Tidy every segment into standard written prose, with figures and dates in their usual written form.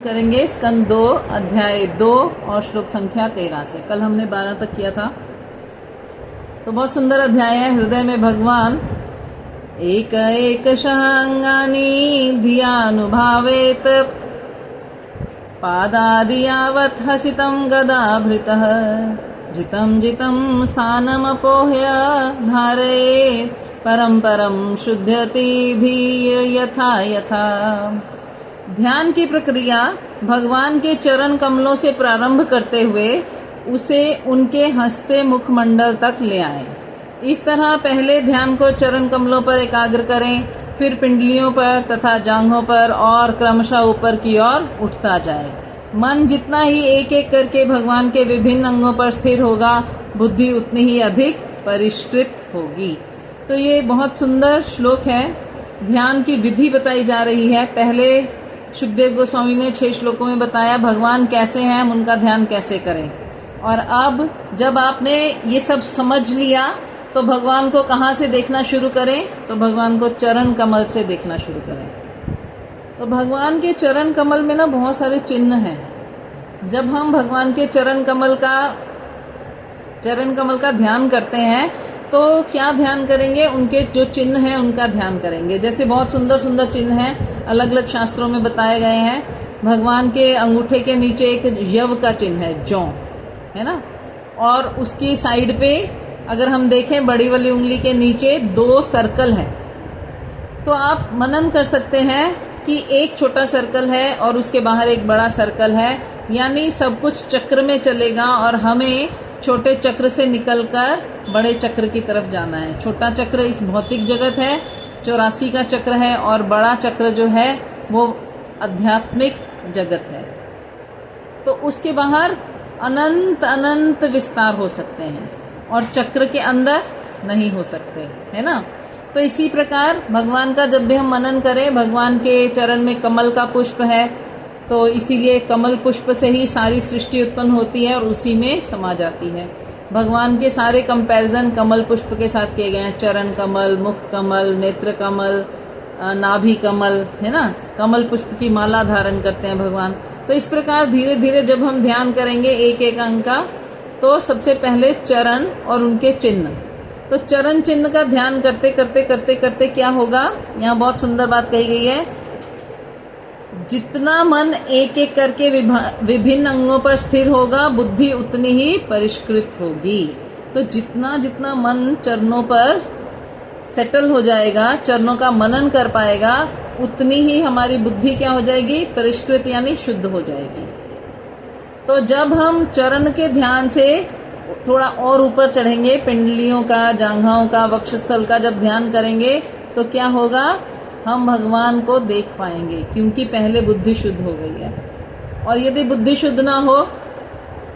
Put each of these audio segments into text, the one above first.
करेंगे स्कंद 2 अध्याय 2 और श्लोक संख्या 13 से। कल हमने 12 तक किया था। तो बहुत सुंदर अध्याय है। हृदय में भगवान एक एक अंगानी धियानुभावेत पादादि यावत् हसितं गदाभृतः जितं जितं स्थानमपोह्य धारयेत् परं परं शुद्ध्यति धीर यथा यथा। ध्यान की प्रक्रिया भगवान के चरण कमलों से प्रारंभ करते हुए उसे उनके हंसते मुखमंडल तक ले आए। इस तरह पहले ध्यान को चरण कमलों पर एकाग्र करें, फिर पिंडलियों पर तथा जांघों पर और क्रमशः ऊपर की ओर उठता जाए। मन जितना ही एक एक करके भगवान के विभिन्न अंगों पर स्थिर होगा, बुद्धि उतनी ही अधिक परिष्कृत होगी। तो ये बहुत सुंदर श्लोक है। ध्यान की विधि बताई जा रही है। पहले सुखदेव गोस्वामी ने 6 श्लोकों में बताया भगवान कैसे हैं, हम उनका ध्यान कैसे करें। और अब जब आपने ये सब समझ लिया तो भगवान को कहाँ से देखना शुरू करें? तो भगवान को चरण कमल से देखना शुरू करें। तो भगवान के चरण कमल में ना बहुत सारे चिन्ह हैं। जब हम भगवान के चरण कमल का ध्यान करते हैं तो क्या ध्यान करेंगे? उनके जो चिन्ह हैं उनका ध्यान करेंगे। जैसे बहुत सुंदर सुंदर चिन्ह हैं, अलग अलग शास्त्रों में बताए गए हैं। भगवान के अंगूठे के नीचे एक यव का चिन्ह है, जौ है ना, और उसकी साइड पे अगर हम देखें बड़ी वाली उंगली के नीचे 2 सर्कल हैं। तो आप मनन कर सकते हैं कि एक छोटा सर्कल है और उसके बाहर एक बड़ा सर्कल है, यानी सब कुछ चक्र में चलेगा और हमें छोटे चक्र से निकलकर बड़े चक्र की तरफ जाना है। छोटा चक्र इस भौतिक जगत है, 84 का चक्र है, और बड़ा चक्र जो है वो आध्यात्मिक जगत है। तो उसके बाहर अनंत अनंत विस्तार हो सकते हैं और चक्र के अंदर नहीं हो सकते, है ना। तो इसी प्रकार भगवान का जब भी हम मनन करें, भगवान के चरण में कमल का पुष्प है, तो इसीलिए कमल पुष्प से ही सारी सृष्टि उत्पन्न होती है और उसी में समा जाती है। भगवान के सारे कंपैरिजन कमल पुष्प के साथ किए गए हैं। चरण कमल, मुख कमल, नेत्र कमल, नाभि कमल, है ना। कमल पुष्प की माला धारण करते हैं भगवान। तो इस प्रकार धीरे धीरे जब हम ध्यान करेंगे एक एक अंग का, तो सबसे पहले चरण और उनके चिन्ह। तो चरण चिन्ह का ध्यान करते करते करते करते क्या होगा? यहाँ बहुत सुंदर बात कही गई है। जितना मन एक एक करके विभिन्न अंगों पर स्थिर होगा, बुद्धि उतनी ही परिष्कृत होगी। तो जितना जितना मन चरणों पर सेटल हो जाएगा, चरणों का मनन कर पाएगा, उतनी ही हमारी बुद्धि क्या हो जाएगी? परिष्कृत, यानी शुद्ध हो जाएगी। तो जब हम चरण के ध्यान से थोड़ा और ऊपर चढ़ेंगे, पिंडलियों का, जांघाओं का, वक्षस्थल का जब ध्यान करेंगे तो क्या होगा? हम भगवान को देख पाएंगे, क्योंकि पहले बुद्धि शुद्ध हो गई है। और यदि बुद्धि शुद्ध ना हो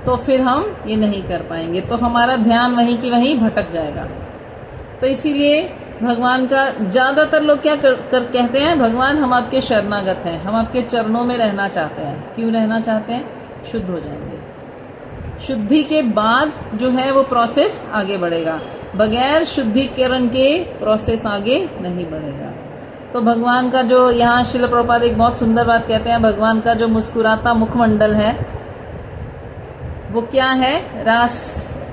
तो फिर हम ये नहीं कर पाएंगे, तो हमारा ध्यान वहीं की वहीं भटक जाएगा। तो इसीलिए भगवान का ज्यादातर लोग क्या कहते हैं? भगवान हम आपके शरणागत हैं, हम आपके चरणों में रहना चाहते हैं। क्यों रहना चाहते हैं? शुद्ध हो जाएंगे। शुद्धि के बाद जो है वो प्रोसेस आगे बढ़ेगा। बगैर शुद्धिकरण के प्रोसेस आगे नहीं बढ़ेगा। तो भगवान का जो, यहाँ श्रील प्रभुपाद एक बहुत सुंदर बात कहते हैं, भगवान का जो मुस्कुराता मुखमंडल है वो क्या है?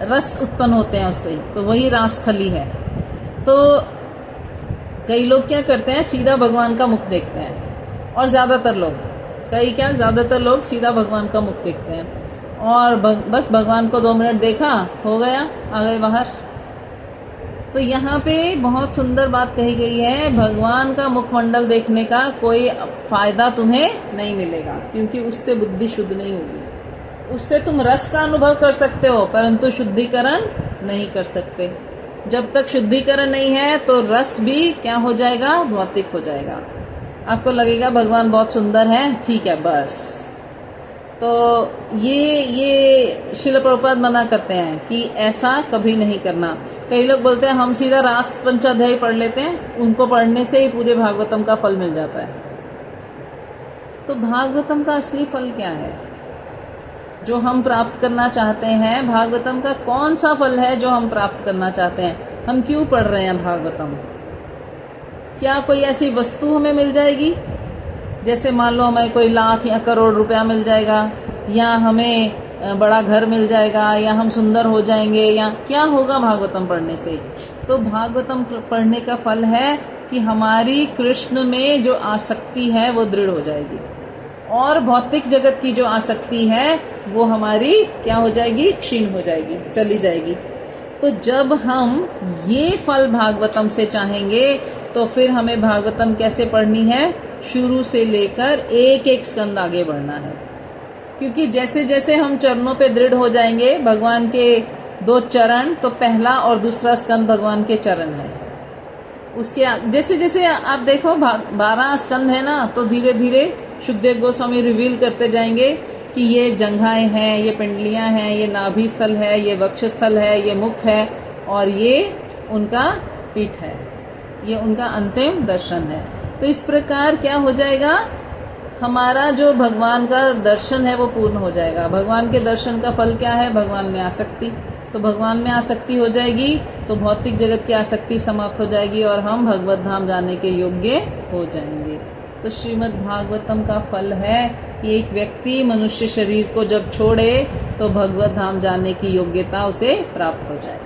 रस उत्पन्न होते हैं उससे, तो वही रासथली है। तो कई लोग क्या करते हैं? सीधा भगवान का मुख देखते हैं, और ज्यादातर लोग सीधा भगवान का मुख देखते हैं और बस भगवान को 2 मिनट देखा, हो गया, आ गए बाहर। तो यहाँ पे बहुत सुंदर बात कही गई है, भगवान का मुखमंडल देखने का कोई फायदा तुम्हें नहीं मिलेगा, क्योंकि उससे बुद्धि शुद्ध नहीं होगी। उससे तुम रस का अनुभव कर सकते हो, परंतु शुद्धिकरण नहीं कर सकते। जब तक शुद्धिकरण नहीं है तो रस भी क्या हो जाएगा? भौतिक हो जाएगा। आपको लगेगा भगवान बहुत सुंदर है, ठीक है, बस। तो ये श्रील प्रभुपाद मना करते हैं कि ऐसा कभी नहीं करना। कई लोग बोलते हैं हम सीधा रास पंचाध्यायी पढ़ लेते हैं, उनको पढ़ने से ही पूरे भागवतम का फल मिल जाता है। तो भागवतम का असली फल क्या है जो हम प्राप्त करना चाहते हैं? भागवतम का कौन सा फल है जो हम प्राप्त करना चाहते हैं? हम क्यों पढ़ रहे हैं भागवतम? क्या कोई ऐसी वस्तु हमें मिल जाएगी? जैसे मान लो हमें कोई लाख या करोड़ रुपया मिल जाएगा, या हमें बड़ा घर मिल जाएगा, या हम सुंदर हो जाएंगे, या क्या होगा भागवतम पढ़ने से? तो भागवतम पढ़ने का फल है कि हमारी कृष्ण में जो आसक्ति है वो दृढ़ हो जाएगी, और भौतिक जगत की जो आसक्ति है वो हमारी क्या हो जाएगी? क्षीण हो जाएगी, चली जाएगी। तो जब हम ये फल भागवतम से चाहेंगे तो फिर हमें भागवतम कैसे पढ़नी है? शुरू से लेकर एक एक स्कंद आगे बढ़ना है, क्योंकि जैसे जैसे हम चरणों पे दृढ़ हो जाएंगे, भगवान के 2 चरण, तो पहला और दूसरा स्कंद भगवान के चरण है। उसके जैसे जैसे आप देखो 12 स्कंद है ना, तो धीरे धीरे सुखदेव गोस्वामी रिवील करते जाएंगे कि ये जंघाएं हैं, ये पिंडलियां हैं, ये नाभि स्थल है, ये वक्ष स्थल है, ये मुख है, और ये उनका पीठ है, ये उनका अंतिम दर्शन है। तो इस प्रकार क्या हो जाएगा? हमारा जो भगवान का दर्शन है वो पूर्ण हो जाएगा। भगवान के दर्शन का फल क्या है? भगवान में आसक्ति। तो भगवान में आसक्ति हो जाएगी तो भौतिक जगत की आसक्ति समाप्त हो जाएगी और हम भगवत धाम जाने के योग्य हो जाएंगे। तो श्रीमद् भागवतम का फल है कि एक व्यक्ति मनुष्य शरीर को जब छोड़े तो भगवत धाम जाने की योग्यता उसे प्राप्त हो जाए।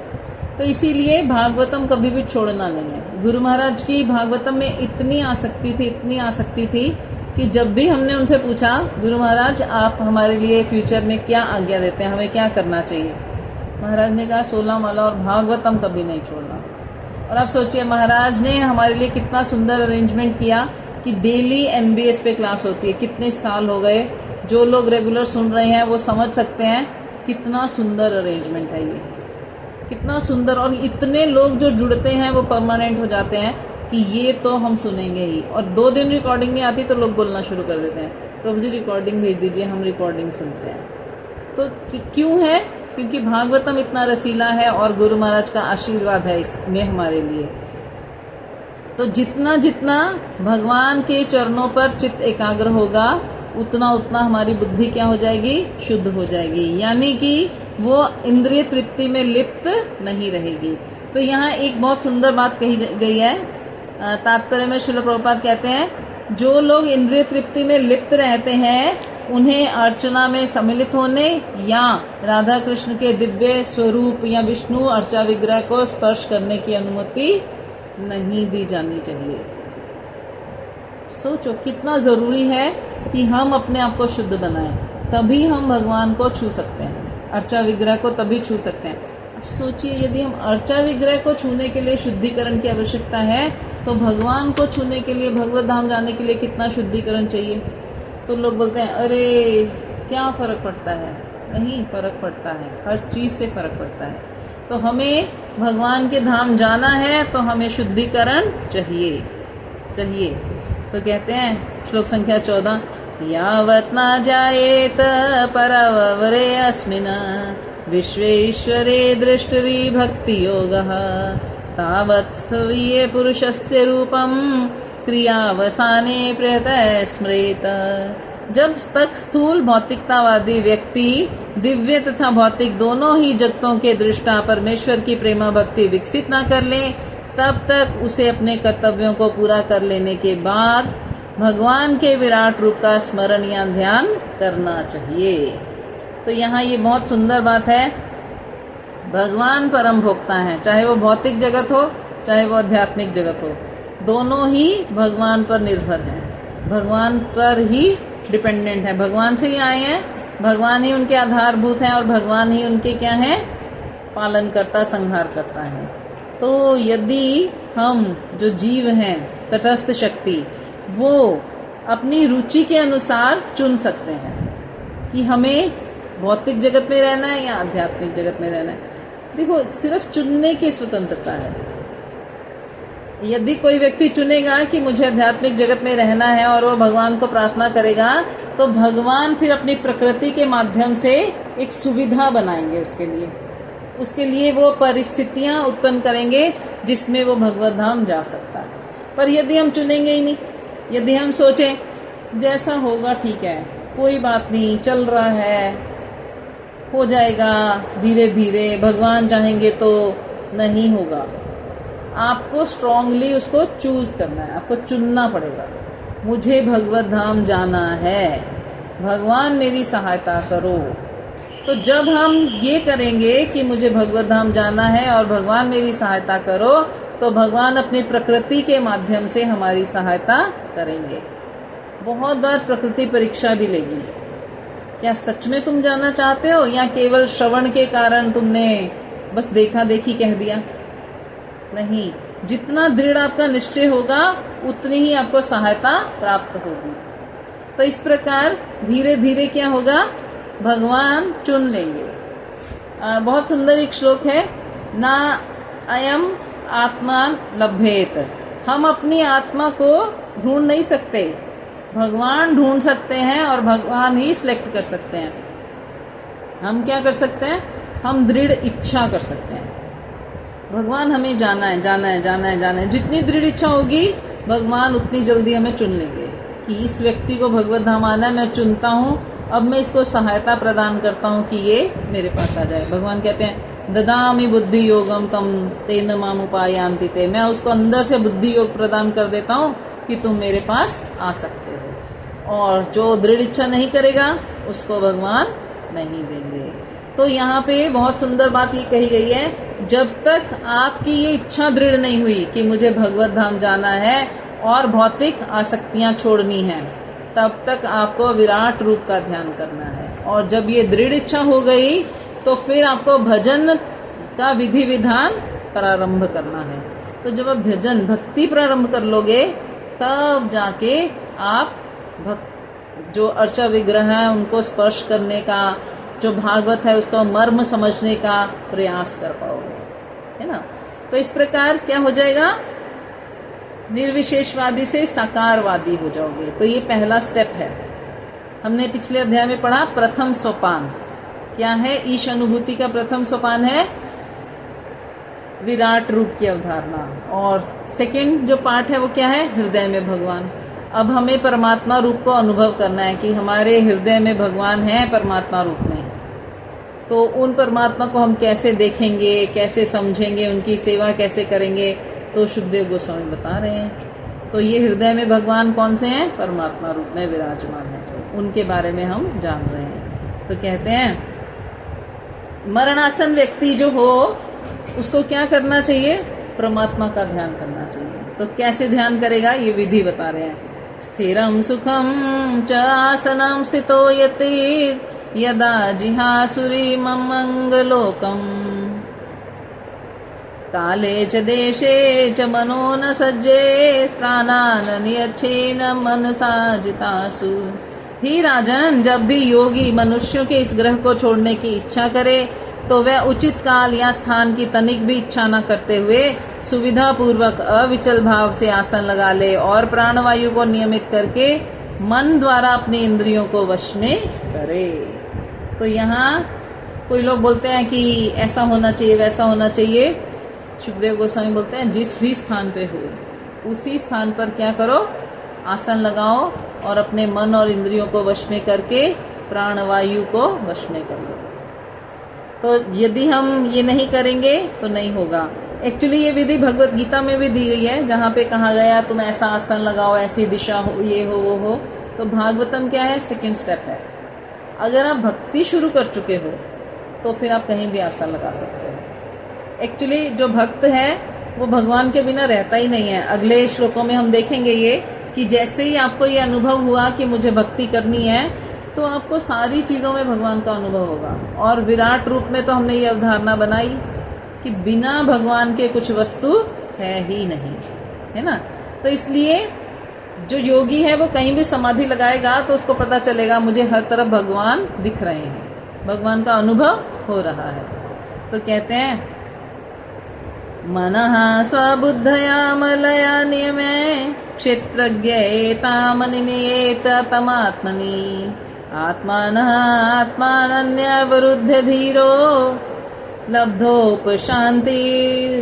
तो इसीलिए भागवतम कभी भी छोड़ना नहीं है। गुरु महाराज की भागवतम में इतनी आसक्ति थी कि जब भी हमने उनसे पूछा, गुरु महाराज आप हमारे लिए फ्यूचर में क्या आज्ञा देते हैं, हमें क्या करना चाहिए? महाराज ने कहा 16 माला और भागवतम कभी नहीं छोड़ना। और आप सोचिए, महाराज ने हमारे लिए कितना सुंदर अरेंजमेंट किया कि डेली NBS पे क्लास होती है। कितने साल हो गए, जो लोग रेगुलर सुन रहे हैं वो समझ सकते हैं कितना सुंदर अरेंजमेंट है ये, कितना सुंदर। और इतने लोग जो जुड़ते हैं वो परमानेंट हो जाते हैं कि ये तो हम सुनेंगे ही। और 2 दिन रिकॉर्डिंग नहीं आती तो लोग बोलना शुरू कर देते हैं, प्रभु जी रिकॉर्डिंग भेज दीजिए, हम रिकॉर्डिंग सुनते हैं। तो क्यों है? क्योंकि भागवतम इतना रसीला है और गुरु महाराज का आशीर्वाद है इसमें हमारे लिए। तो जितना जितना भगवान के चरणों पर चित्त एकाग्र होगा उतना उतना हमारी बुद्धि क्या हो जाएगी? शुद्ध हो जाएगी, यानी कि वो इंद्रिय तृप्ति में लिप्त नहीं रहेगी। तो यहाँ एक बहुत सुंदर बात कही गई है तात्पर्य में। श्रील प्रभुपाद कहते हैं जो लोग इंद्रिय तृप्ति में लिप्त रहते हैं उन्हें अर्चना में सम्मिलित होने या राधा कृष्ण के दिव्य स्वरूप या विष्णु अर्चा विग्रह को स्पर्श करने की अनुमति नहीं दी जानी चाहिए। सोचो कितना जरूरी है कि हम अपने आप को शुद्ध बनाएं, तभी हम भगवान को छू सकते हैं, अर्चा विग्रह को तभी छू सकते हैं। अब सोचिए यदि हम अर्चा विग्रह को छूने के लिए शुद्धिकरण की आवश्यकता है तो भगवान को छूने के लिए, भगवत धाम जाने के लिए कितना शुद्धिकरण चाहिए? तो लोग बोलते हैं अरे क्या फर्क पड़ता है? नहीं फर्क पड़ता है, हर चीज से फर्क पड़ता है। तो हमें भगवान के धाम जाना है तो हमें शुद्धिकरण चाहिए। तो कहते हैं श्लोक संख्या 14, यावत् न जायेत परवरे अस्मिन् विश्वेश्वरे दृष्टि भक्ति योगः तावत् स्थवीये पुरुषस्य रूपम क्रियावसाने प्रयतः स्मृत। जब तक स्थूल भौतिकतावादी व्यक्ति दिव्य तथा भौतिक दोनों ही जगतों के दृष्टा परमेश्वर की प्रेमा भक्ति विकसित न कर ले, तब तक उसे अपने कर्तव्यों को पूरा कर लेने के बाद भगवान के विराट रूप का स्मरण या ध्यान करना चाहिए। तो यहाँ ये बहुत सुंदर बात है, भगवान परम भोक्ता है, चाहे वो भौतिक जगत हो चाहे वो आध्यात्मिक जगत हो, दोनों ही भगवान पर निर्भर हैं, भगवान पर ही डिपेंडेंट है, भगवान से ही आए हैं, भगवान ही उनके आधारभूत हैं और भगवान ही उनके क्या है? पालन करता, संहार करता है। तो यदि हम जो जीव हैं तटस्थ शक्ति, वो अपनी रुचि के अनुसार चुन सकते हैं कि हमें भौतिक जगत में रहना है या आध्यात्मिक जगत में रहना है। देखो सिर्फ चुनने की स्वतंत्रता है। यदि कोई व्यक्ति चुनेगा कि मुझे आध्यात्मिक जगत में रहना है और वो भगवान को प्रार्थना करेगा तो भगवान फिर अपनी प्रकृति के माध्यम से एक सुविधा बनाएंगे उसके लिए वो परिस्थितियां उत्पन्न करेंगे जिसमें वो भगवत धाम जा सकता है। पर यदि हम चुनेंगे ही नहीं, यदि हम सोचें जैसा होगा ठीक है, कोई बात नहीं, चल रहा है, हो जाएगा धीरे धीरे, भगवान चाहेंगे तो नहीं होगा। आपको स्ट्रांगली उसको चूज करना है, आपको चुनना पड़ेगा। मुझे भगवत धाम जाना है, भगवान मेरी सहायता करो। तो जब हम ये करेंगे कि मुझे भगवत धाम जाना है और भगवान मेरी सहायता करो, तो भगवान अपनी प्रकृति के माध्यम से हमारी सहायता करेंगे। बहुत बार प्रकृति परीक्षा भी लेगी, क्या सच में तुम जाना चाहते हो या केवल श्रवण के कारण तुमने बस देखा देखी कह दिया। नहीं, जितना दृढ़ आपका निश्चय होगा उतनी ही आपको सहायता प्राप्त होगी। तो इस प्रकार धीरे धीरे क्या होगा, भगवान चुन लेंगे। बहुत सुंदर एक श्लोक है, ना अयम आत्मा लभ्येत। हम अपनी आत्मा को ढूंढ नहीं सकते, भगवान ढूंढ सकते हैं और भगवान ही सिलेक्ट कर सकते हैं। हम क्या कर सकते हैं, हम दृढ़ इच्छा कर सकते हैं। भगवान हमें जाना है, जाना है, जाना है, जाना है। जितनी दृढ़ इच्छा होगी भगवान उतनी जल्दी हमें चुन लेंगे कि इस व्यक्ति को भगवत धाम आना है, मैं चुनता हूँ, अब मैं इसको सहायता प्रदान करता हूँ कि ये मेरे पास आ जाए। भगवान कहते हैं ददामि बुद्धि योगम तम तेन माम उपायांति ते। मैं उसको अंदर से बुद्धि योग प्रदान कर देता हूँ कि तुम मेरे पास आ सकते हो। और जो दृढ़ इच्छा नहीं करेगा उसको भगवान नहीं देंगे। तो यहाँ पे बहुत सुंदर बात ये कही गई है, जब तक आपकी ये इच्छा दृढ़ नहीं हुई कि मुझे भगवत धाम जाना है और भौतिक आसक्तियां छोड़नी है, तब तक आपको विराट रूप का ध्यान करना है। और जब ये दृढ़ इच्छा हो गई तो फिर आपको भजन का विधि विधान प्रारंभ करना है। तो जब आप भजन भक्ति प्रारंभ कर लोगे तब जाके आप जो अर्चा विग्रह है उनको स्पर्श करने का, जो भागवत है उसका मर्म समझने का प्रयास कर पाओगे, है ना। तो इस प्रकार क्या हो जाएगा, निर्विशेषवादी से साकारवादी हो जाओगे। तो ये पहला स्टेप है। हमने पिछले अध्याय में पढ़ा प्रथम सोपान क्या है, ईश अनुभूति का प्रथम सोपान है विराट रूप की अवधारणा, और सेकंड जो पार्ट है वो क्या है, हृदय में भगवान। अब हमें परमात्मा रूप को अनुभव करना है कि हमारे हृदय में भगवान है परमात्मा रूप में। तो उन परमात्मा को हम कैसे देखेंगे, कैसे समझेंगे, उनकी सेवा कैसे करेंगे, तो शुकदेव गोस्वामी बता रहे हैं। तो ये हृदय में भगवान कौन से हैं, परमात्मा रूप में विराजमान है, जो उनके बारे में हम जान रहे हैं। तो कहते हैं मरणासन व्यक्ति जो हो उसको क्या करना चाहिए, परमात्मा का ध्यान करना चाहिए। तो कैसे ध्यान करेगा, ये विधि बता रहे हैं। स्थिरम सुखम च आसनम स्थितो यति यदा जिहासुरी मंगलोकम काले च देशे च मनो न सज्जे प्राणान नियच्छेन मनसा जितासु। ही राजन, जब भी योगी मनुष्यों के इस ग्रह को छोड़ने की इच्छा करे तो वह उचित काल या स्थान की तनिक भी इच्छा न करते हुए सुविधा पूर्वक अविचल भाव से आसन लगा ले और प्राणवायु को नियमित करके मन द्वारा अपने इंद्रियों को वश में करे। तो यहाँ कोई लोग बोलते हैं कि ऐसा होना चाहिए, वैसा होना चाहिए। शुकदेव गोस्वामी बोलते हैं जिस भी स्थान पे हो उसी स्थान पर क्या करो, आसन लगाओ और अपने मन और इंद्रियों को वश में करके प्राणवायु को वश में कर लो। तो यदि हम ये नहीं करेंगे तो नहीं होगा। एक्चुअली ये विधि भगवत गीता में भी दी गई है, जहाँ पे कहा गया तुम ऐसा आसन लगाओ, ऐसी दिशा हो, ये हो, वो हो। तो भागवतम क्या है, सेकंड स्टेप है। अगर आप भक्ति शुरू कर चुके हो तो फिर आप कहीं भी आसन लगा सकते हो। एक्चुअली जो भक्त है वो भगवान के बिना रहता ही नहीं है। अगले श्लोकों में हम देखेंगे ये कि जैसे ही आपको ये अनुभव हुआ कि मुझे भक्ति करनी है तो आपको सारी चीज़ों में भगवान का अनुभव होगा। और विराट रूप में तो हमने ये अवधारणा बनाई कि बिना भगवान के कुछ वस्तु है ही नहीं, है ना। तो इसलिए जो योगी है वो कहीं भी समाधि लगाएगा तो उसको पता चलेगा मुझे हर तरफ भगवान दिख रहे हैं, भगवान का अनुभव हो रहा है। तो कहते हैं मनः स्वबुद्धया मलया नियमे क्षेत्रज्ञेतामनिनियेत तमात्मनि आत्मानः आत्मानन्यवरुद्ध धीरो लब्धोपशांति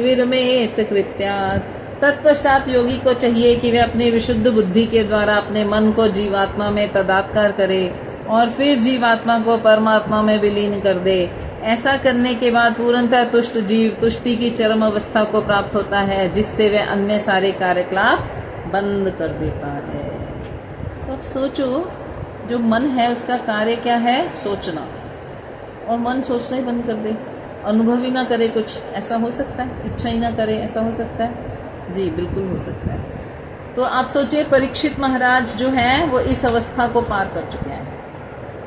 विरमेत कृत्यात्। तत्पश्चात योगी को चाहिए कि वे अपनी विशुद्ध बुद्धि के द्वारा अपने मन को जीवात्मा में तदात्कार करे और फिर जीवात्मा को परमात्मा में विलीन कर दे। ऐसा करने के बाद पूर्णतः तुष्ट जीव तुष्टि की चरम अवस्था को प्राप्त होता है, जिससे वह अन्य सारे कार्यकलाप बंद कर देता है। सोचो, जो मन है उसका कार्य क्या है? सोचना। और मन सोचना ही बंद कर दे, अनुभव ही ना करे कुछ, ऐसा हो सकता है? इच्छा ही ना करे, ऐसा हो सकता है? जी बिल्कुल हो सकता है। तो आप सोचिए, परीक्षित महाराज जो हैं वो इस अवस्था को पार कर चुके हैं।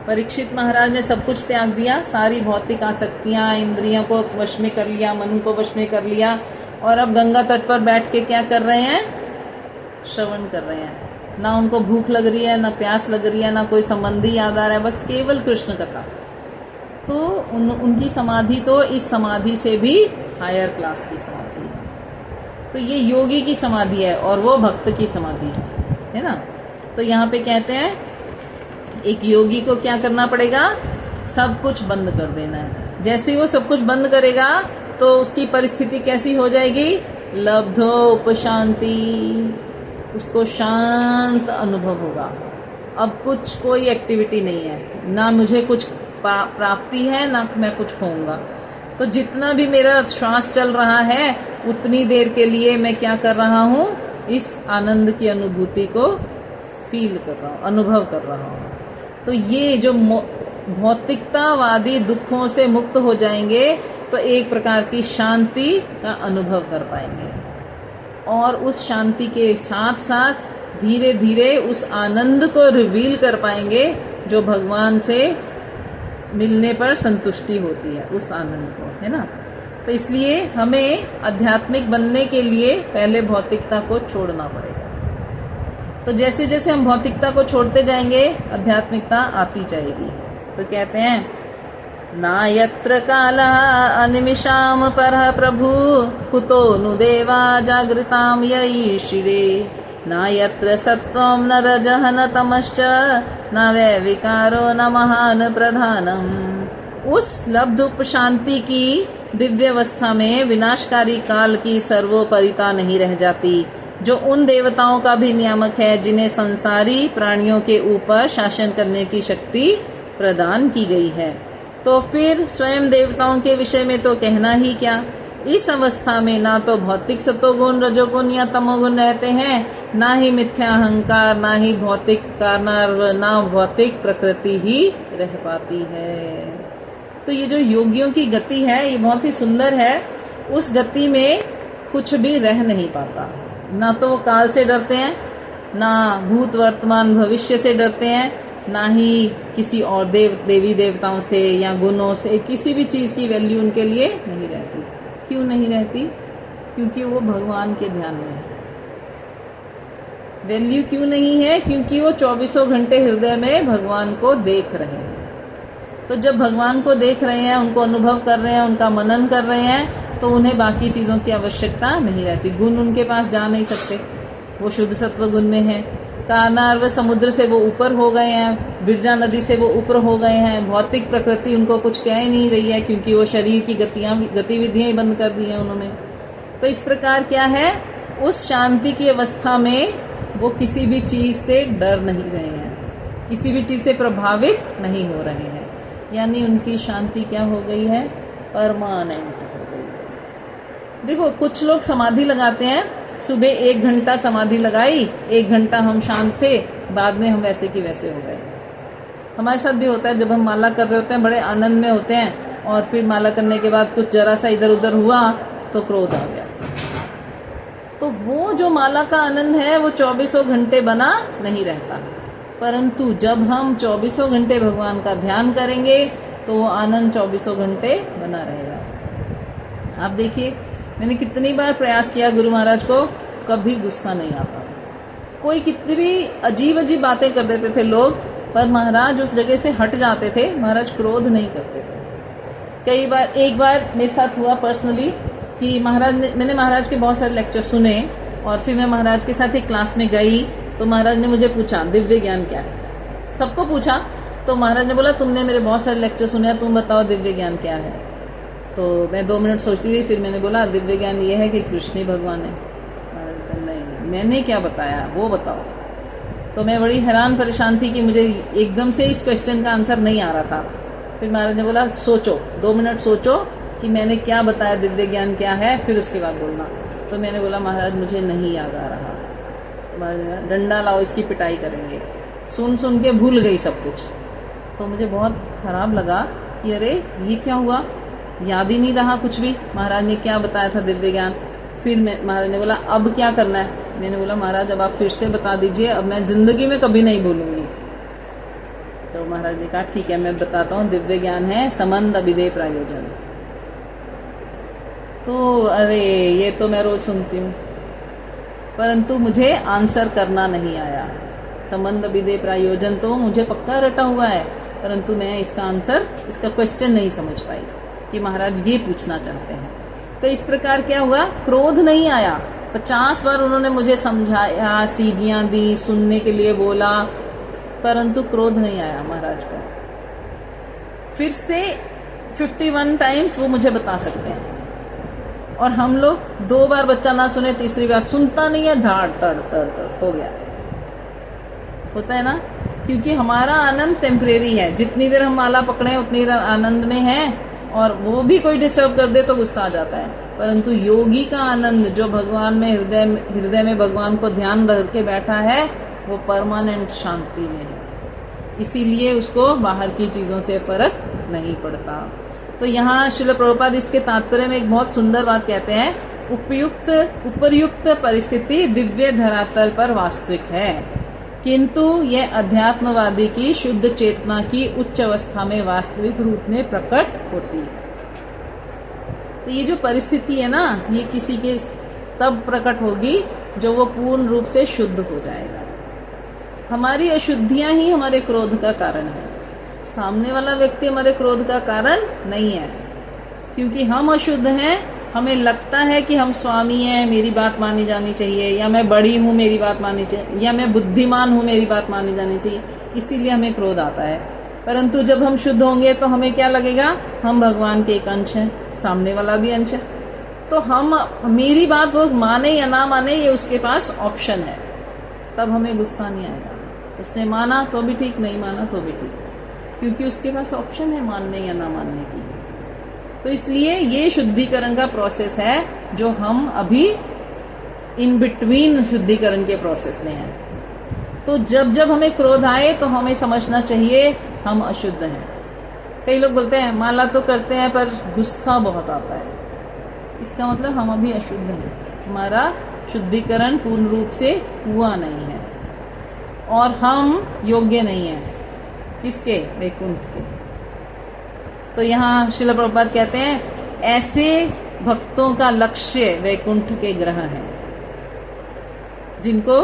परीक्षित महाराज ने सब कुछ त्याग दिया, सारी भौतिक आसक्तियां, इंद्रियों को वश में कर लिया, मन को वश में कर लिया, और अब गंगा तट पर बैठ के क्या कर रहे हैं? श्रवण कर रहे हैं। ना उनको भूख लग रही है, ना प्यास लग रही है, ना कोई संबंधी याद आ रहा है, बस केवल कृष्ण कथा। तो उनकी समाधि तो इस समाधि से भी हायर क्लास की समाधि है। तो ये योगी की समाधि है और वो भक्त की समाधि है ना। तो यहाँ पे कहते हैं एक योगी को क्या करना पड़ेगा? सब कुछ बंद कर देना है। जैसे ही वो सब कुछ बंद करेगा तो उसकी परिस्थिति कैसी हो जाएगी? लब्धो उपशांति, उसको शांत अनुभव होगा। अब कुछ कोई एक्टिविटी नहीं है, ना मुझे कुछ प्राप्ति है, ना मैं कुछ खोऊंगा। तो जितना भी मेरा श्वास चल रहा है उतनी देर के लिए मैं क्या कर रहा हूँ? इस आनंद की अनुभूति को फील कर रहा हूँ, अनुभव कर रहा हूँ। तो ये जो भौतिकतावादी दुखों से मुक्त हो जाएंगे तो एक प्रकार की शांति का अनुभव कर पाएंगे, और उस शांति के साथ साथ धीरे धीरे उस आनंद को रिवील कर पाएंगे जो भगवान से मिलने पर संतुष्टि होती है, उस आनंद को, है ना। तो इसलिए हमें आध्यात्मिक बनने के लिए पहले भौतिकता को छोड़ना पड़ेगा। तो जैसे जैसे हम भौतिकता को छोड़ते जाएंगे आध्यात्मिकता आती जाएगी। तो कहते हैं ना यत्र कालः अनिमिषाम परः प्रभु कुतो नु देवा जागृताम यईशिरे न यत्र सत्वं न रजः न तमश्च न वै विकारो न महान प्रधानम। उस लब्ध शांति की दिव्य अवस्था में विनाशकारी काल की सर्वोपरिता नहीं रह जाती, जो उन देवताओं का भी नियामक है जिन्हें संसारी प्राणियों के ऊपर शासन करने की शक्ति प्रदान की गई है। तो फिर स्वयं देवताओं के विषय में तो कहना ही क्या। इस अवस्था में ना तो भौतिक सतोगुण, रजोगुण या तमोगुण रहते हैं, ना ही मिथ्या अहंकार, ना ही भौतिक कारणार्व, ना भौतिक प्रकृति ही रह पाती है। तो ये जो योगियों की गति है ये बहुत ही सुंदर है। उस गति में कुछ भी रह नहीं पाता। ना तो वो काल से डरते हैं, ना भूत वर्तमान भविष्य से डरते हैं, ना ही किसी और देवी देवताओं से या गुणों से, किसी भी चीज की वैल्यू उनके लिए नहीं रहती। क्यों नहीं रहती? क्योंकि वो भगवान के ध्यान में है। वैल्यू क्यों नहीं है? क्योंकि वो 24 घंटे हृदय में भगवान को देख रहे हैं। तो जब भगवान को देख रहे हैं, उनको अनुभव कर रहे हैं, उनका मनन कर रहे हैं, तो उन्हें बाकी चीजों की आवश्यकता नहीं रहती। गुण उनके पास जा नहीं सकते, वो शुद्ध सत्व गुण में है। कारनार्व समुद्र से वो ऊपर हो गए हैं, बिरजा नदी से वो ऊपर हो गए हैं। भौतिक प्रकृति उनको कुछ कह नहीं रही है, क्योंकि वो शरीर की गतिविधियां ही बंद कर दी हैं उन्होंने। तो इस प्रकार क्या है, उस शांति की अवस्था में वो किसी भी चीज से डर नहीं रहे हैं, किसी भी चीज से प्रभावित नहीं हो रहे हैं। यानी उनकी शांति क्या हो गई है? परमानेंट हो गई। देखो कुछ लोग समाधि लगाते हैं, सुबह 1 घंटा समाधि लगाई, 1 घंटा हम शांत थे, बाद में हम वैसे की वैसे हो गए। हमारे साथ भी होता है, जब हम माला कर रहे होते हैं, बड़े आनंद में होते हैं, और फिर माला करने के बाद कुछ जरा सा इधर उधर हुआ तो क्रोध आ गया। तो वो जो माला का आनंद है वो 24 घंटे बना नहीं रहता, परंतु जब हम 24 घंटे भगवान का ध्यान करेंगे तो वो आनंद 24 घंटे बना रहेगा। आप देखिए, मैंने कितनी बार प्रयास किया गुरु महाराज को, कभी गुस्सा नहीं आता। कोई कितनी भी अजीब अजीब बातें कर देते थे लोग, पर महाराज उस जगह से हट जाते थे। महाराज क्रोध नहीं करते थे। कई बार, एक बार मेरे साथ हुआ पर्सनली कि मैंने महाराज के बहुत सारे लेक्चर सुने, और फिर मैं महाराज के साथ एक क्लास में गई तो महाराज ने मुझे पूछा दिव्य ज्ञान क्या है। सबको पूछा तो महाराज ने बोला तुमने मेरे बहुत सारे लेक्चर सुने, तुम बताओ दिव्य ज्ञान क्या है। तो मैं 2 मिनट सोचती थी, फिर मैंने बोला दिव्य ज्ञान ये है कि कृष्ण ही भगवान है। नहीं, मैंने क्या बताया वो बताओ। तो मैं बड़ी हैरान परेशान थी कि मुझे एकदम से इस क्वेश्चन का आंसर नहीं आ रहा था। फिर महाराज ने बोला सोचो, 2 मिनट सोचो कि मैंने क्या बताया, दिव्य ज्ञान क्या है, फिर उसके बाद बोलना। तो मैंने बोला महाराज मुझे नहीं याद आ रहा। तो महाराज ने डंडा लाओ, इसकी पिटाई करेंगे। सुन सुन के भूल गई सब कुछ। तो मुझे बहुत खराब लगा कि अरे ये क्या हुआ, याद ही नहीं रहा कुछ भी, महाराज ने क्या बताया था दिव्य ज्ञान। फिर महाराज ने बोला अब क्या करना है। मैंने बोला महाराज अब आप फिर से बता दीजिए, अब मैं जिंदगी में कभी नहीं भूलूंगी। तो महाराज ने कहा ठीक है मैं बताता हूँ, दिव्य ज्ञान है संबंध अभिधेय प्रयोजन। तो अरे ये तो मैं रोज सुनती हूँ, परंतु मुझे आंसर करना नहीं आया। संबंध अभिधेय प्रयोजन तो मुझे पक्का रटा हुआ है, परंतु मैं इसका आंसर, इसका क्वेश्चन नहीं समझ पाई कि महाराज ये पूछना चाहते हैं। तो इस प्रकार क्या हुआ, क्रोध नहीं आया। 50 बार उन्होंने मुझे समझाया, सीढ़ियां दी, सुनने के लिए बोला, परंतु क्रोध नहीं आया महाराज को। फिर से 51 टाइम्स वो मुझे बता सकते हैं, और हम लोग 2 बार बच्चा ना सुने, तीसरी बार सुनता नहीं है, धाड़ तड़ तड़ तड़ हो गया। होता है ना, क्योंकि हमारा आनंद टेम्परेरी है। जितनी देर हम माला पकड़े उतनी देर आनंद में है, और वो भी कोई डिस्टर्ब कर दे तो गुस्सा आ जाता है। परंतु योगी का आनंद, जो भगवान में हृदय में भगवान को ध्यान रख के बैठा है, वो परमानेंट शांति में है। इसीलिए उसको बाहर की चीजों से फर्क नहीं पड़ता। तो यहाँ श्रील प्रभुपाद इसके तात्पर्य में एक बहुत सुंदर बात कहते हैं, उपर्युक्त परिस्थिति दिव्य धरातल पर वास्तविक है, किंतु यह अध्यात्मवादी की शुद्ध चेतना की उच्च अवस्था में वास्तविक रूप में प्रकट होती है। तो ये जो परिस्थिति है ना, ये किसी के तब प्रकट होगी जो वो पूर्ण रूप से शुद्ध हो जाएगा। हमारी अशुद्धियां ही हमारे क्रोध का कारण है, सामने वाला व्यक्ति हमारे क्रोध का कारण नहीं है। क्योंकि हम अशुद्ध हैं, हमें लगता है कि हम स्वामी हैं, मेरी बात मानी जानी चाहिए, या मैं बड़ी हूँ मेरी बात मानी चाहिए, या मैं बुद्धिमान हूँ मेरी बात मानी जानी चाहिए, इसीलिए हमें क्रोध आता है। परंतु जब हम शुद्ध होंगे तो हमें क्या लगेगा, हम भगवान के एक अंश हैं, सामने वाला भी अंश है। तो हम, मेरी बात वो माने या ना माने, ये उसके पास ऑप्शन है, तब हमें गुस्सा नहीं आएगा। उसने माना तो भी ठीक, नहीं माना तो भी ठीक, क्योंकि उसके पास ऑप्शन है मानने या ना मानने की। तो इसलिए ये शुद्धिकरण का प्रोसेस है, जो हम अभी इन बिटवीन शुद्धिकरण के प्रोसेस में हैं। तो जब जब हमें क्रोध आए तो हमें समझना चाहिए हम अशुद्ध हैं। कई लोग बोलते हैं माला तो करते हैं पर गुस्सा बहुत आता है, इसका मतलब हम अभी अशुद्ध हैं, हमारा शुद्धिकरण पूर्ण रूप से हुआ नहीं है, और हम योग्य नहीं हैं किसके, वैकुंठ के। तो यहाँ श्रील प्रभुपाद कहते हैं ऐसे भक्तों का लक्ष्य वैकुंठ के ग्रह है, जिनको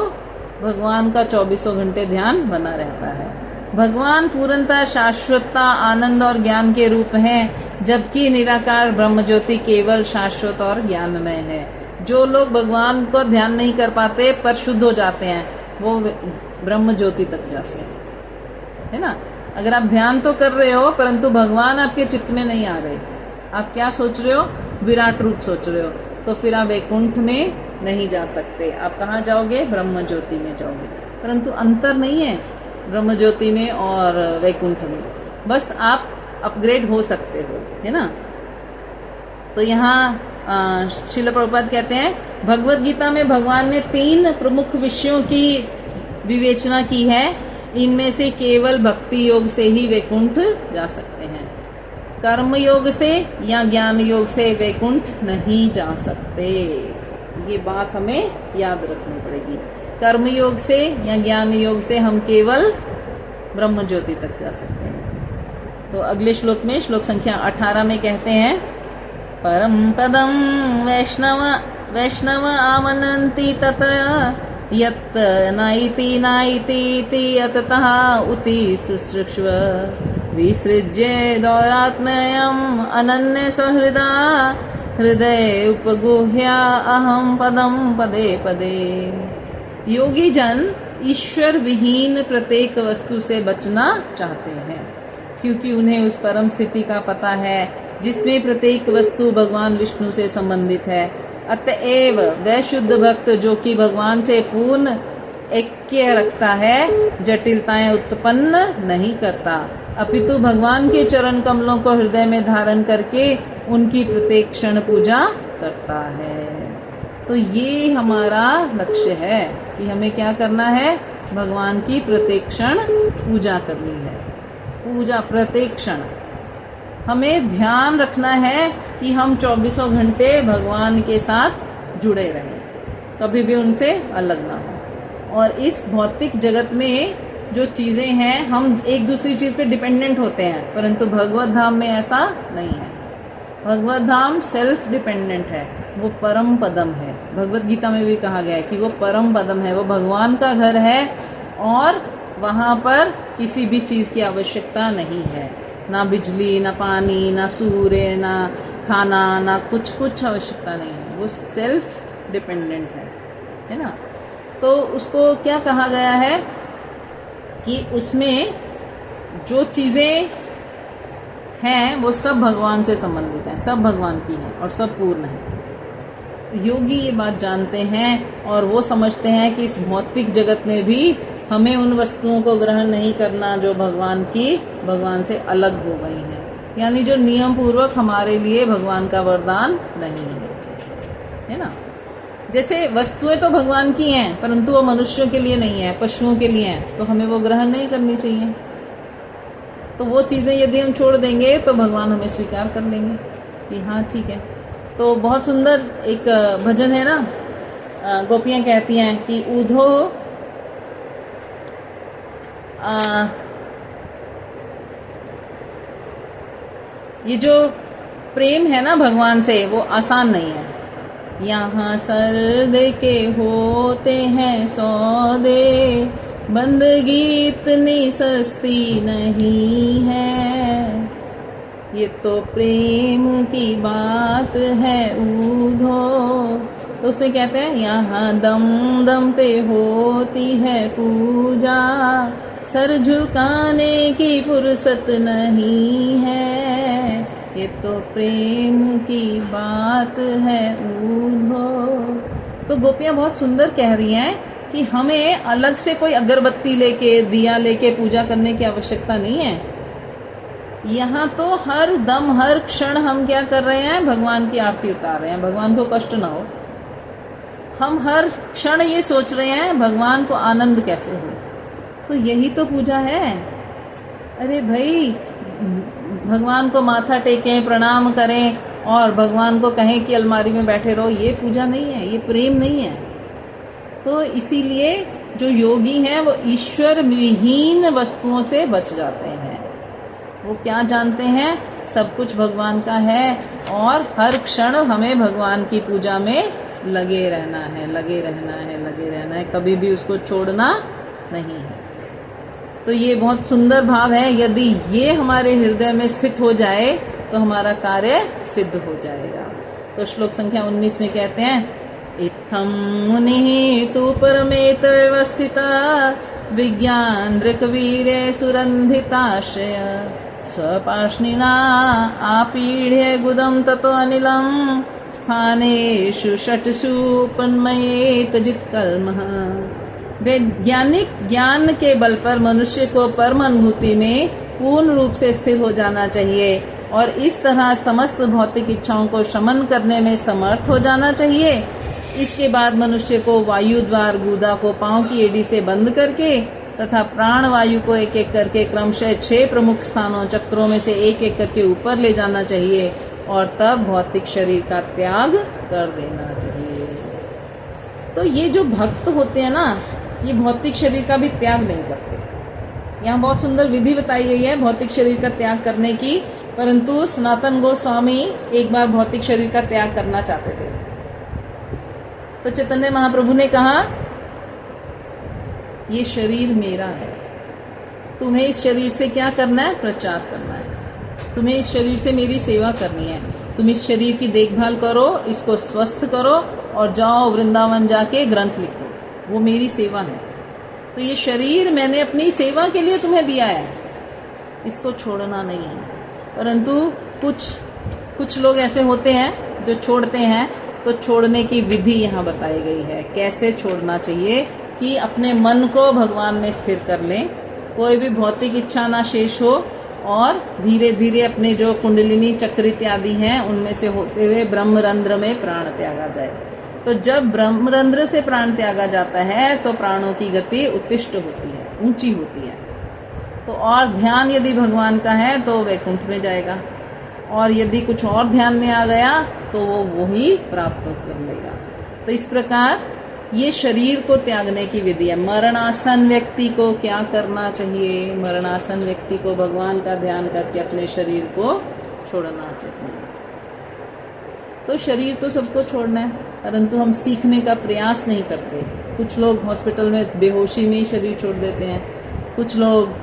भगवान का 24 घंटे ध्यान बना रहता है। भगवान पूर्णतः शाश्वतता, आनंद और ज्ञान के रूप हैं, जबकि निराकार ब्रह्म ज्योति केवल शाश्वत और ज्ञानमय है। जो लोग भगवान को ध्यान नहीं कर पाते पर शुद्ध हो जाते हैं, वो ब्रह्म ज्योति तक जाते हैं, है ना। अगर आप ध्यान तो कर रहे हो परंतु भगवान आपके चित्त में नहीं आ रहे, आप क्या सोच रहे हो, विराट रूप सोच रहे हो, तो फिर आप वैकुंठ में नहीं जा सकते। आप कहाँ जाओगे, ब्रह्म ज्योति में जाओगे। परंतु अंतर नहीं है ब्रह्म ज्योति में और वैकुंठ में, बस आप अपग्रेड हो सकते हो, है ना। तो यहाँ श्रील प्रभुपाद कहते हैं भगवत गीता में भगवान ने 3 प्रमुख विषयों की विवेचना की है, इनमें से केवल भक्ति योग से ही वैकुंठ जा सकते हैं, कर्म योग से या ज्ञान योग से वैकुंठ नहीं जा सकते। ये बात हमें याद रखनी पड़ेगी। कर्म योग से या ज्ञान योग से हम केवल ब्रह्म ज्योति तक जा सकते हैं। तो अगले श्लोक में, श्लोक संख्या 18 में कहते हैं परम पदम वैष्णव आमनन्ति तत्र यत् नाइति नाइति यततः उति शुश्रूषव विसृज्य दौरात्मयम् अनन्य सहृदा हृदय उपगुह्या अहम पदम पदे पदे। योगी जन ईश्वर विहीन प्रत्येक वस्तु से बचना चाहते हैं, क्योंकि उन्हें उस परम स्थिति का पता है जिसमें प्रत्येक वस्तु भगवान विष्णु से संबंधित है। अतएव वह शुद्ध भक्त जो कि भगवान से पूर्ण ऐक्य रखता है, जटिलताएं उत्पन्न नहीं करता, अपितु भगवान के चरण कमलों को हृदय में धारण करके उनकी प्रत्येक क्षण पूजा करता है। तो ये हमारा लक्ष्य है कि हमें क्या करना है, भगवान की प्रत्येक क्षण पूजा करनी है। पूजा प्रत्येक क्षण हमें ध्यान रखना है कि हम 24 घंटे भगवान के साथ जुड़े रहें, कभी भी उनसे अलग ना हो। और इस भौतिक जगत में जो चीजें हैं, हम एक दूसरी चीज पे डिपेंडेंट होते हैं, परंतु भगवत धाम में ऐसा नहीं है। भगवत धाम सेल्फ डिपेंडेंट है, वो परम पदम है। भगवत गीता में भी कहा गया है कि वो परम पदम है, वो भगवान का घर है और वहाँ पर किसी भी चीज की आवश्यकता नहीं है, ना बिजली, ना पानी, ना सूर्य, ना खाना, ना कुछ आवश्यकता नहीं है। वो सेल्फ डिपेंडेंट है ना। तो उसको क्या कहा गया है कि उसमें जो चीजें हैं वो सब भगवान से संबंधित हैं, सब भगवान की हैं और सब पूर्ण है। योगी ये बात जानते हैं और वो समझते हैं कि इस भौतिक जगत में भी हमें उन वस्तुओं को ग्रहण नहीं करना जो भगवान से अलग हो गई हैं, यानी जो नियम पूर्वक हमारे लिए भगवान का वरदान नहीं है ना। जैसे वस्तुएं तो भगवान की हैं, परंतु वो मनुष्यों के लिए नहीं है, पशुओं के लिए हैं, तो हमें वो ग्रहण नहीं करनी चाहिए। तो वो चीजें यदि हम छोड़ देंगे तो भगवान हमें स्वीकार कर लेंगे कि हाँ ठीक है। तो बहुत सुंदर एक भजन है ना, गोपियां कहती हैं कि ऊधो ये जो प्रेम है ना भगवान से, वो आसान नहीं है। यहाँ सर्दे के होते हैं सौदे, बंदगी इतनी सस्ती नहीं है, ये तो प्रेम की बात है ऊधो। तो उसमें कहते हैं यहाँ दम दम पे होती है पूजा, सर झुकाने की फुर्सत नहीं है, ये तो प्रेम की बात है ऊधो। तो गोपियां बहुत सुंदर कह रही हैं कि हमें अलग से कोई अगरबत्ती लेके, दिया लेके पूजा करने की आवश्यकता नहीं है। यहाँ तो हर दम हर क्षण हम क्या कर रहे हैं, भगवान की आरती उतार रहे हैं, भगवान को कष्ट ना हो। हम हर क्षण ये सोच रहे हैं भगवान को आनंद कैसे हो। तो यही तो पूजा है। अरे भाई, भगवान को माथा टेकें, प्रणाम करें और भगवान को कहें कि अलमारी में बैठे रहो, ये पूजा नहीं है, ये प्रेम नहीं है। तो इसीलिए जो योगी हैं वो ईश्वर विहीन वस्तुओं से बच जाते हैं। वो क्या जानते हैं, सब कुछ भगवान का है और हर क्षण हमें भगवान की पूजा में लगे रहना है, लगे रहना है, लगे रहना है, कभी भी उसको छोड़ना नहीं है। तो ये बहुत सुंदर भाव है। यदि ये हमारे हृदय में स्थित हो जाए तो हमारा कार्य सिद्ध हो जाएगा। तो श्लोक संख्या 19 में कहते हैं, इत्थं मुनिः तु परमेत व्यवस्थिता, विज्ञान दृक्वीरे सुरंधिताशय, स्वपार्ष्णिना आपीढ़्य गुदम ततो अनिलम, स्थानेषु षट्सु उपन्मयेत जित्कल्मः। वैज्ञानिक ज्ञान के बल पर मनुष्य को परम अनुभूति में पूर्ण रूप से स्थिर हो जाना चाहिए और इस तरह समस्त भौतिक इच्छाओं को शमन करने में समर्थ हो जाना चाहिए। इसके बाद मनुष्य को वायु द्वार गुदा को पांव की एड़ी से बंद करके तथा प्राण वायु को एक एक करके क्रमशः 6 प्रमुख स्थानों चक्रों में से एक एक करके ऊपर ले जाना चाहिए और तब भौतिक शरीर का त्याग कर देना चाहिए। तो ये जो भक्त होते हैं ना, ये भौतिक शरीर का भी त्याग नहीं करते। यहाँ बहुत सुंदर विधि बताई गई है भौतिक शरीर का त्याग करने की, परंतु सनातन गोस्वामी एक बार भौतिक शरीर का त्याग करना चाहते थे। तो चैतन्य महाप्रभु ने कहा, ये शरीर मेरा है, तुम्हें इस शरीर से क्या करना है, प्रचार करना है, तुम्हें इस शरीर से मेरी सेवा करनी है, तुम इस शरीर की देखभाल करो, इसको स्वस्थ करो और जाओ वृंदावन जाके ग्रंथ लिखो, वो मेरी सेवा है। तो ये शरीर मैंने अपनी सेवा के लिए तुम्हें दिया है, इसको छोड़ना नहीं है। परंतु कुछ लोग ऐसे होते हैं जो छोड़ते हैं, तो छोड़ने की विधि यहाँ बताई गई है, कैसे छोड़ना चाहिए कि अपने मन को भगवान में स्थिर कर लें, कोई भी भौतिक इच्छा ना शेष हो और धीरे धीरे अपने जो कुंडलिनी चक्र इत्यादि हैं उनमें से होते हुए ब्रह्मरंध्र में प्राण त्यागा जाए। तो जब ब्रह्मरंध्र से प्राण त्यागा जाता है तो प्राणों की गति उत्तिष्ट होती है, ऊंची होती है। तो और ध्यान यदि भगवान का है तो वैकुंठ में जाएगा, और यदि कुछ और ध्यान में आ गया तो वो वही प्राप्त कर लेगा। तो इस प्रकार ये शरीर को त्यागने की विधि है। मरणासन व्यक्ति को क्या करना चाहिए? मरणासन व्यक्ति को भगवान का ध्यान करके अपने शरीर को छोड़ना चाहिए। तो शरीर तो सबको छोड़ना है, परंतु हम सीखने का प्रयास नहीं करते। कुछ लोग हॉस्पिटल में बेहोशी में ही शरीर छोड़ देते हैं, कुछ लोग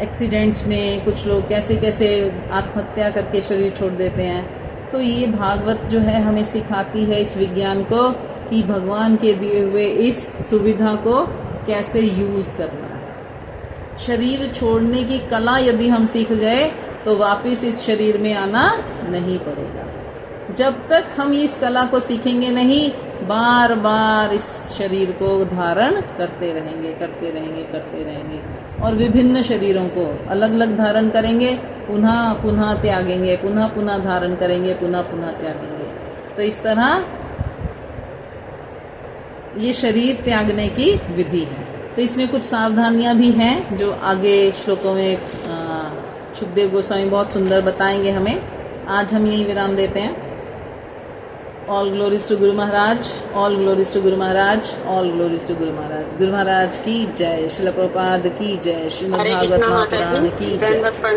एक्सीडेंट्स में, कुछ लोग कैसे कैसे आत्महत्या करके शरीर छोड़ देते हैं। तो ये भागवत जो है हमें सिखाती है इस विज्ञान को कि भगवान के दिए हुए इस सुविधा को कैसे यूज करना है। शरीर छोड़ने की कला यदि हम सीख गए तो वापस इस शरीर में आना नहीं पड़ेगा। जब तक हम इस कला को सीखेंगे नहीं, बार बार इस शरीर को धारण करते रहेंगे, करते रहेंगे, करते रहेंगे, और विभिन्न शरीरों को अलग अलग धारण करेंगे, पुनः पुनः त्यागेंगे, पुनः पुनः धारण करेंगे, पुनः पुनः त्यागेंगे। तो इस तरह ये शरीर त्यागने की विधि है। तो इसमें कुछ सावधानियां भी हैं जो आगे श्लोकों में सुखदेव गोस्वामी बहुत सुंदर बताएंगे हमें। आज हम यही विराम देते हैं। All glories to Guru Maharaj, all glories to Guru Maharaj, all glories to Guru Maharaj. Guru Maharaj की जय, श्रील प्रभुपाद की जय, श्रीमद् भागवत महापुराण की जय।